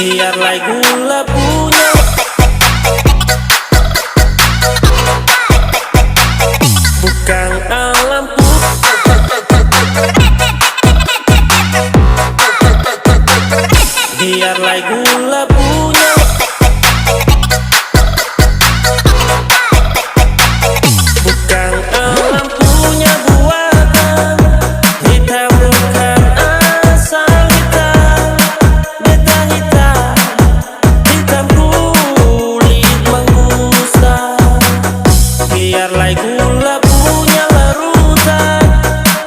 Biarlah gula punya, bukan alamku. Biarlah gula punya, bukan alam punya buatan. Hitam bukan asal hitam, beta hitam, hitam kulit mangkusta. Biarlah gula punya larutan,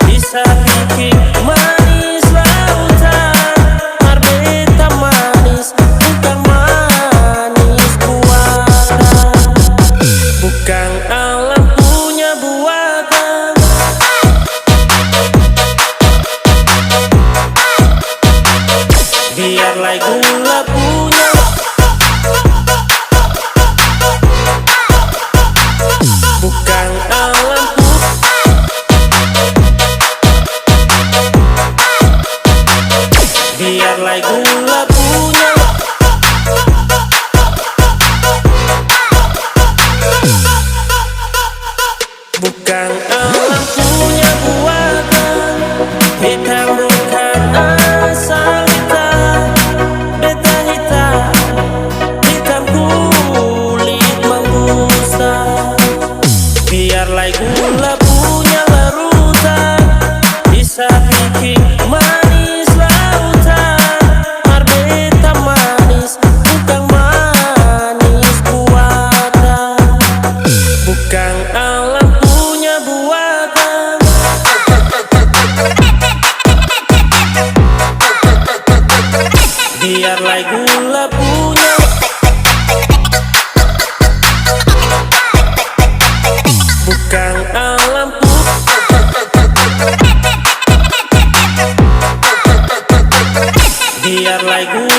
bisa bikin manis lautan. Marbeta manis, bukan manis buatan. Bukan alam punya buatan. Biarlah gula punya, bukan alamku. Biarlah gula punya, bukan alam punya buatan. Hitam bukan asal hitam, beta hitam, hitam kulit mangkusta. Biarlah gula punya larutan, bisa bikin manis lautan. Marbeta manis, bukan manis buatan. Bukan alam punya buatan. Biarlah gula punya, bukan alamku. Biarlah gula